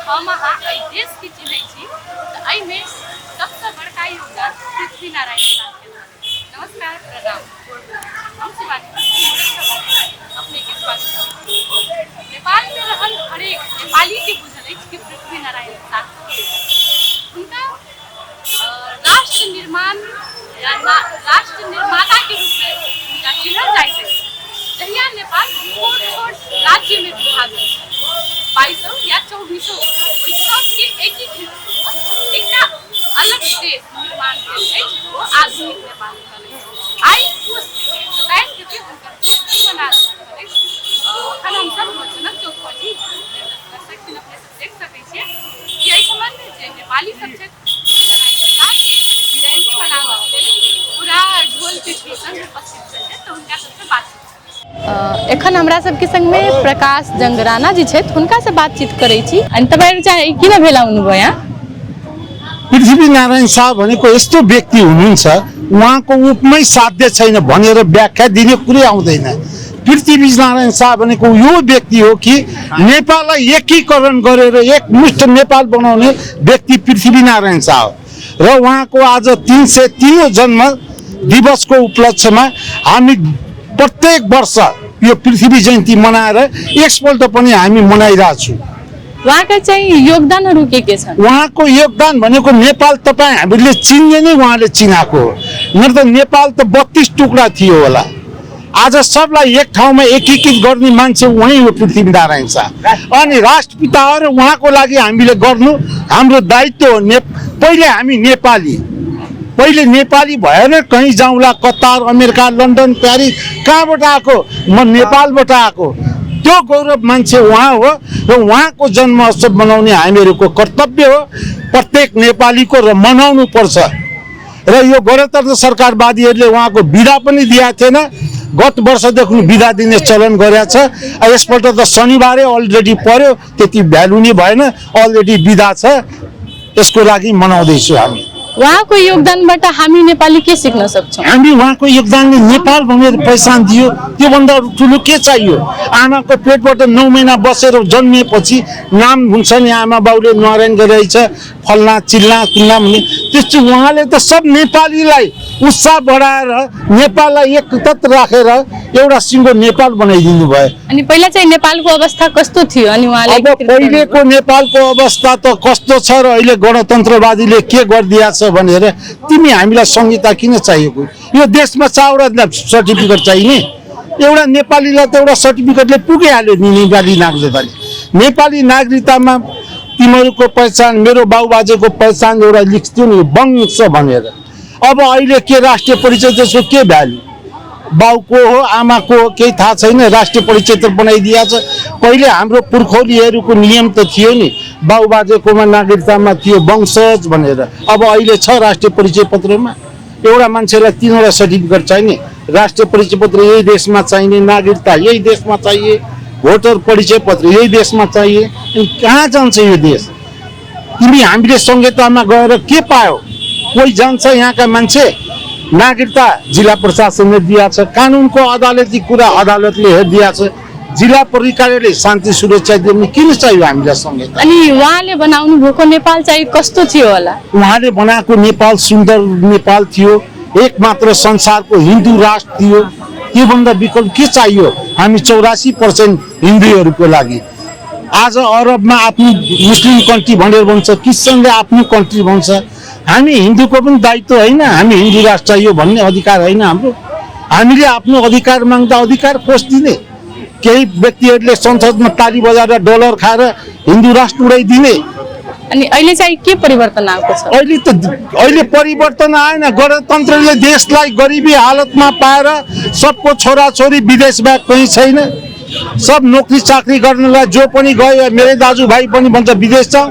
हमहा एहि देश की चिन्है छी तऽ एहिमे सबसे बड़का योगदान पृथ्वीनारायण शाह के रहल। नमस्कार, प्रणाम। हम शिवानी अपने के स्वागत करैत छी। नेपाल में रहल हरेक नेपाली के बुझल अछि कि पृथ्वीनारायण शाह उनका राष्ट्र निर्माण या राष्ट्र निर्माता के रूप में उनका चिन्हल जाइत अछि। जहिया नेपाल छोट राज्य में विभाजन 22 या 24 ओहि सबके एकीकृत एकटा अलग देश निर्माण भेल अछि, ओ आधुनिक नेपाल रहल अछि। आइ उस 27 गते हुनकर जयंती मना रहल अछि। अखन हम सब जनक चौक पर छी, दर्शक अपने सब देख सकै छियै कि एहि संबंध में जे नेपाली सब छै जयंती मनाबऽ के लेल पूरा ढोल पिपही संग उपस्थित छै, तऽ हुनका सबसे बातचीत एखन हमरा सबके संग में प्रकाश जंगराना जी छथि, हुनका से बातचीत करै छी। अनि तपाईहरु चाहिँ किन भेला हुनुभयो यहाँ? पृथ्वीनारायण शाह भनेको यस्तो व्यक्ति हुनुहुन्छ, उहाँको उपमै साध्य छैन भनेर व्याख्या दिने कुरै आउँदैन। पृथ्वीनारायण शाह भनेको यो व्यक्ति हो कि नेपाललाई एकीकरण गरेर एकमुष्ट नेपाल बनाउने व्यक्ति पृथ्वीनारायण शाह हो। र उहाँको आज 303औं जन्म दिवसको उपलक्ष्यमा हामी प्रत्येक वर्ष यो पृथ्वी जयन्ती मनाएर एकपल्ट पनि हामी मनाइरहेका छौँ। उहाँका चाहिँ योगदानहरू के छन्? उहाँको योगदान भनेको नेपाल तपाईँ हामीले चिन्ने नै उहाँले चिनाएको हो। न त नेपाल त 32 टुक्रा थियो होला, आज सबलाई एक ठाउँमा एकीकृत गर्ने मान्छे उही हो पृथ्वीनारायण शाह। अनि राष्ट्रपिता हो र उहाँको लागि हामीले गर्नु हाम्रो दायित्व हो। पहिले हामी पहिले नेपाली भएर कहीँ जाउँला, कतार, अमेरिका, लन्डन, प्यारिस, कहाँबाट आएको? म नेपालबाट आएको। त्यो गौरव मान्छे उहाँ हो र उहाँको जन्म उत्सव मनाउने हामीहरूको कर्तव्य हो प्रत्येक नेपालीको, र मनाउनु पर्छ। र यो गणतन्त्र सरकारवादीहरूले उहाँको बिदा पनि दिएको थिएन, गत वर्षदेखि बिदा दिने चलन गरेको छ। यसपल्ट त शनिबारै अलरेडी पर्यो, त्यति भ्यालु नै भएन, अलरेडी बिदा छ। यसको लागि मनाउँदैछौँ हामी। उहाँको योगदानबाट हामी नेपाली के सिक्न सक्छौँ? हामी उहाँको योगदानले नेपाल भनेर पहिचान दियो, त्योभन्दा ठुलो के चाहियो? आमाको पेटबाट 9 महिना बसेर जन्मिएपछि नाम हुन्छ नि, आमा बाउले नारायण गरेछ, फल्ना चिल्ला कुल्ला भन्ने। त्यस्तो उहाँले त सब नेपालीलाई उत्साह बढाएर नेपाललाई एकत्र राखेर एउटा सिङ्गो नेपाल बनाइदिनु भयो। अनि पहिला चाहिँ नेपालको अवस्था कस्तो थियो? अनि उहाँले अब पहिलेको नेपालको अवस्था त कस्तो छ र अहिले गणतन्त्रवादीले के गरिदिएको छ भनेर तिमी हामीलाई संहिता किन चाहिएको? यो देशमा 4वटा सर्टिफिकेट चाहिने, एउटा नेपालीलाई त एउटा सर्टिफिकेटले पुगिहाल्यो नि। नेपाली नागरिकतामा तिमीहरूको पहिचान, मेरो बाबुबाजेको पहिचान एउटा लेख्थ्यो नि वंश भनेर। अब अहिले के राष्ट्रिय परिचय त्यसको के भ्यालु? बाउको हो आमाको हो केही थाहा छैन, राष्ट्रिय परिचय त बनाइदिएको छ। पहिले हाम्रो पुर्खौलीहरूको नियम त थियो नि, बाउबाजेकोमा नागरिकतामा थियो वंशज भनेर। अब अहिले छ राष्ट्रिय परिचय पत्रमा। एउटा मान्छेलाई 3वटा सर्टिफिकेट चाहिने, राष्ट्रिय परिचय पत्र यही देशमा चाहिने, नागरिकता यही देशमा चाहिए, भोटर परिचय पत्र यही देशमा चाहिए। कहाँ जान्छ यो देश? तिमी हामीले संहितामा गएर के पायो? कोही जान्छ यहाँका मान्छे? नागरिकता जिल्ला प्रशासनले दिएको छ, कानुनको अदालती कुरा अदालतले हेरिदिएको छ, जिल्ला परिकारले शान्ति सुरक्षा दिने किन चाहियो हामीलाई संहिता? अनि उहाँले बनाउनु भएको नेपाल चाहिँ कस्तो थियो होला? उहाँले बनाएको नेपाल सुन्दर नेपाल थियो, एकमात्र संसारको हिन्दू राष्ट्र थियो। त्योभन्दा विकल्प के चाहियो? हामी 84% हिन्दूहरूको लागि। आज अरबमा आफ्नो मुस्लिम कन्ट्री भनेर भन्छ, क्रिस्चियनले आफ्नो कन्ट्री भन्छ। हामी हिन्दूको पनि दायित्व होइन, हामी हिन्दू राष्ट्र चाहियो भन्ने अधिकार होइन हाम्रो? हामीले आफ्नो अधिकार माग्दा अधिकार खोजिदिने, केही व्यक्तिहरूले संसदमा ताली बजाएर डलर खाएर हिन्दू राष्ट्र उडाइदिने। अनि अहिले चाहिँ के परिवर्तन आएको छ? अहिले परिवर्तन आएन। गणतन्त्रले देशलाई गरिबी हालतमा पाएर सबको छोराछोरी विदेश बाहेक कहीँ छैन। सब नोकरी चाकरी गर्नलाई जो पनि गयो, मेरो दाजुभाइ पनि भन्छ विदेश जाउँ,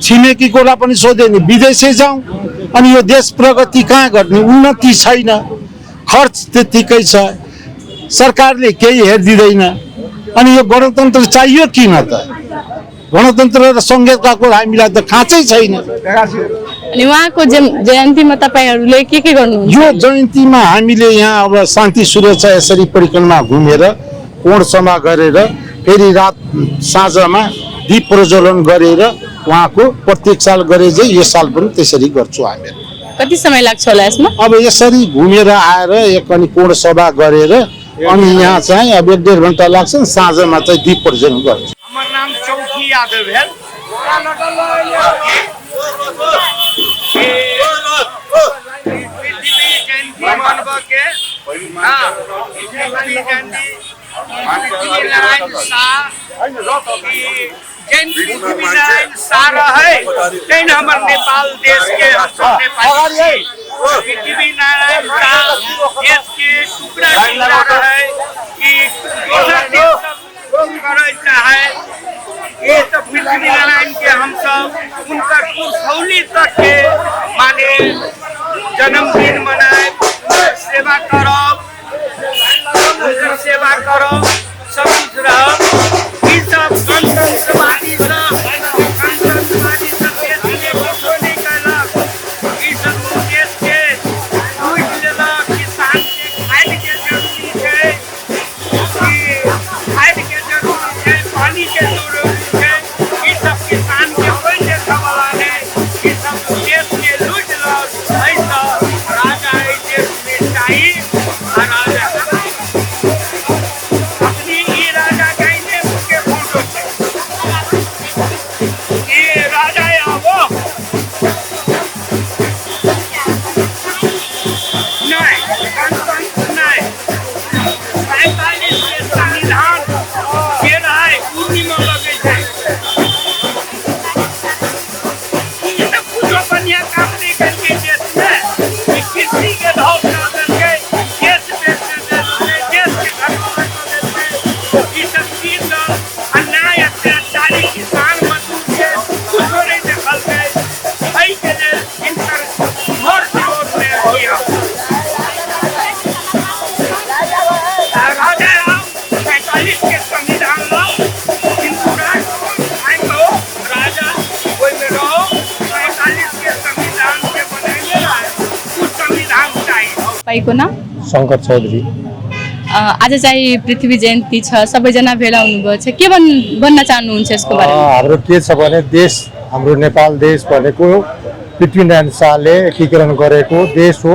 छिमेकीकोलाई पनि सोधे नि विदेशै जाउँ। अनि यो देश प्रगति कहाँ गर्ने? उन्नति छैन, खर्च त्यतिकै छ, सरकारले केही हेरिदिँदैन। अनि यो गणतन्त्र चाहियो किन त? गणतन्त्र र संहिताको हामीलाई त खाँचै छैन। अनि उहाँको जयन्तीमा तपाईहरुले के गर्नुहुन्छ? यो जयन्तीमा हामीले यहाँ अब शान्ति सुरक्षा यसरी परिक्रमा घुमेर कोण सभा गरेर फेरि रात साँझमा दीप प्रज्वलन गरेर उहाँको प्रत्येक साल गरे चाहिँ यो साल पनि त्यसरी गर्छौँ हामीहरू। कति समय लाग्छ होला यसमा? अब यसरी घुमेर आएर एक अनि पूर्ण सभा गरेर अनि यहाँ चाहिँ अब 1.5 घन्टा लाग्छ, साँझमा चाहिँ दीप प्रज्वलन गर्छ। हमर नाम चौकी यादव भेल। पृथ्वी जयंती मनबा के पृथ्वी जयंती पृथ्वी नारायण शाह जैन पृथ्वी नारायण शाह है जैन हमर नेपाल देश के हम सब नेपाली छी। पृथ्वी नारायण शाह देश के टुकड़ा टुकड़ा है कि दोसर देश सब करे चाहे ये सब पृथ्वी नारायण के हम सब उनका कुशौली तक के माने जन्मदिन मनाए, सेवा करब, उनकर सेवा करब, सब कुछ रहब। ई सब गणतंत्रवादी सब देश के कुछो नहीं कयलक। ई सब देश के लूट लेलक। किसान के खाद के जरूरी छै, खाद के जरूरी छै, पानी के जरूरी छै। ई सब किसान के कोई देखा वाला नहीं। ई सब देश के लूट लक। ऐसा राजा ई देश में चाहिए आ राजा अपनी ई राजा कहने के फोटो छै। ये राजा आवो नहीं, गणतंत्र नहीं। 45 के संविधान के रहे पूर्णिमा लगे छै। ई सब कुछो बढ़िया काम नहीं करके देश में ई कृषि के भाव कर देलकै, देश बेच देलकै, देश के घटना कर देलकै। ई सब चीज अन्याय अत्याचारी किसान मजदूर के कुछो नहीं देखलकै। एहि के लेल इनकर घोर विरोध में किया। राजा राम 45 के संविधान लो, हिंदू राष्ट्र आइयो राजा कोई में रहो। 45 के संविधान के बनाइए ना, उस संविधान चाहिए। तपाईँको नाम? शङ्कर चौधरी। आज चाहिँ पृथ्वी जयन्ती छ, सबैजना भेला हुनुभएको छ, के भन्न चाहनुहुन्छ यसको बारेमा? हाम्रो के छ भने देश, हाम्रो नेपाल देश भनेको पृथ्वीनारायण शाहले एकीकरण गरेको देश हो।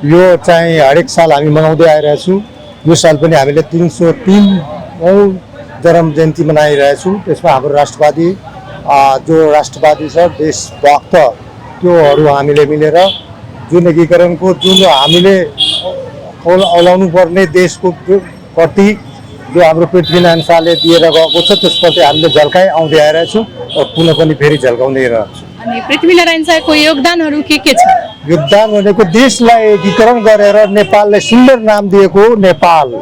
यो चाहिँ हरेक साल हामी मनाउँदै आइरहेछौँ। यो साल पनि हामीले 303औं जन्म जयन्ती मनाइरहेछौँ। त्यसमा हाम्रो राष्ट्रवादी जो राष्ट्रवादी छ, देशभक्त, त्योहरू हामीले मिलेर जुन एकीकरणको जुन हामीले औलाउनु पर्ने देशको प्रति जो हाम्रो पृथ्वीनारायण शाहले दिएर गएको छ त्यसप्रति हामीले झल्काइ आउँदै आइरहेछौँ र पुनः पनि फेरि झल्काउँदै रहन्छौँ। अनि पृथ्वीनारायण शाहको योगदानहरू के छ? योगदान भनेको देशलाई एकीकरण गरेर नेपाललाई सुन्दर नाम दिएको नेपाल।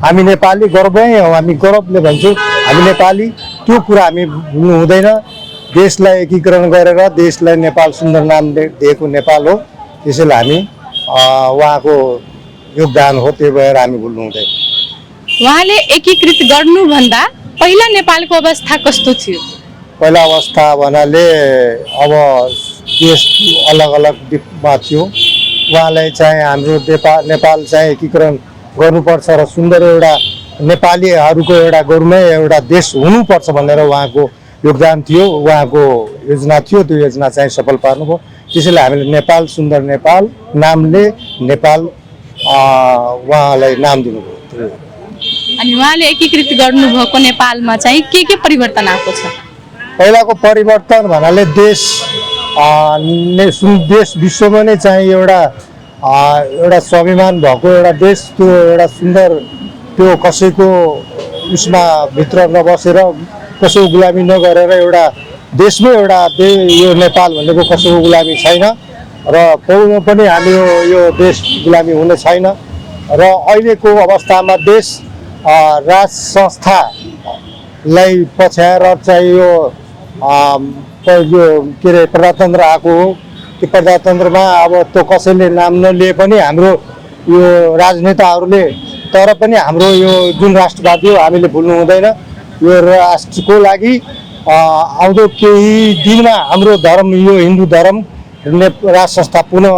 हामी नेपाली गर्वै हौ, हामी गौरवले भन्छौँ हामी नेपाली। त्यो कुरा हामी भुल्नु हुँदैन। देशलाई एकीकरण गरेर देशलाई नेपाल सुन्दर नाम दिएको नेपाल हो। त्यसैले हामी उहाँको योगदान हो, त्यही भएर हामी भुल्नु हुँदैन। उहाँले एकीकृत गर्नुभन्दा पहिला नेपालको अवस्था कस्तो थियो? पहिला अवस्था भन्नाले अब देश अलग अलग दिपमा थियो। उहाँलाई चाहिँ हाम्रो नेपाल चाहिँ एकीकरण गर्नुपर्छ र सुन्दर एउटा नेपालीहरूको एउटा गौरवमय एउटा देश हुनुपर्छ भनेर उहाँको योगदान थियो, उहाँको योजना थियो। त्यो योजना चाहिँ सफल पार्नुभयो। त्यसैले हामीले नेपाल सुन्दर नेपाल नामले नेपाल उहाँलाई नाम दिनुभयो। अनि उहाँले एकीकृत गर्नुभएको नेपालमा चाहिँ के परिवर्तन आएको छ? पहिलाको परिवर्तन भन्नाले देश विश्वमा नै चाहिँ एउटा स्वाभिमान भएको एउटा देश, त्यो एउटा सुन्दर, त्यो कसैको उसमा भित्र नबसेर कसैको गुलामी नगरेर एउटा देशमै एउटा यो नेपाल भनेको कसैको गुलामी छैन र पौमा पनि हामी यो देश गुलामी हुने छैन। र अहिलेको अवस्थामा देश राज संस्थालाई पछ्याएर चाहिँ यो के अरे प्रजातन्त्र आएको हो। त्यो प्रजातन्त्रमा अब त्यो कसैले नाम नलिए पनि हाम्रो यो राजनेताहरूले, तर पनि हाम्रो यो जुन राष्ट्रवादी हो हामीले भुल्नु हुँदैन। यो राष्ट्रको लागि आउँदो केही दिनमा हाम्रो धर्म, यो हिन्दू धर्म राज संस्था पुनः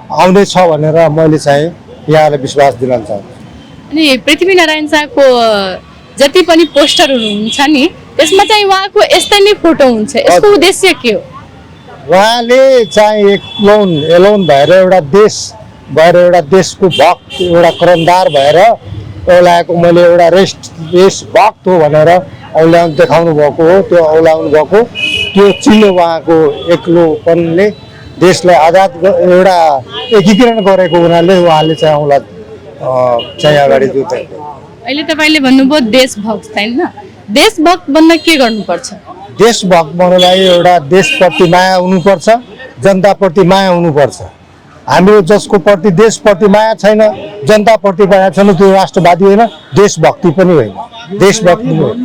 आउँदैछ भनेर मैले चाहिँ यहाँलाई विश्वास दिलाउन चाहन्छु। अनि पृथ्वीनारायण शाहको जति पनि पोस्टरहरू हुन्छ नि त्यसमा चाहिँ उहाँको यस्तै नै फोटो हुन्छ। यसको उद्देश्य के हो? उहाँले चाहिँ एलोन भएर एउटा देशको भक्त, एउटा करमदार भएर औलाएको, मैले एउटा देशभक्त हो भनेर देखाउनु भएको हो। त्यो औलाउनु भएको त्यो चिलो उहाँको एक्लोपनले देशलाई आजाद एउटा एकीकरण गरेको हुनाले उहाँले चाहिँ औला चाहिँ अगाडि जोतेको। अहिले तपाईँले भन्नुभयो देशभक्त होइन, देशभक्त बन्न के गर्नुपर्छ? देशभक्त बन्नलाई एउटा देशप्रति माया हुनुपर्छ, जनताप्रति माया हुनुपर्छ। हाम्रो जसको प्रति देशप्रति माया छैन, जनताप्रति माया छैन, त्यो राष्ट्रवादी होइन, देशभक्ति पनि होइन, देशभक्ति हो।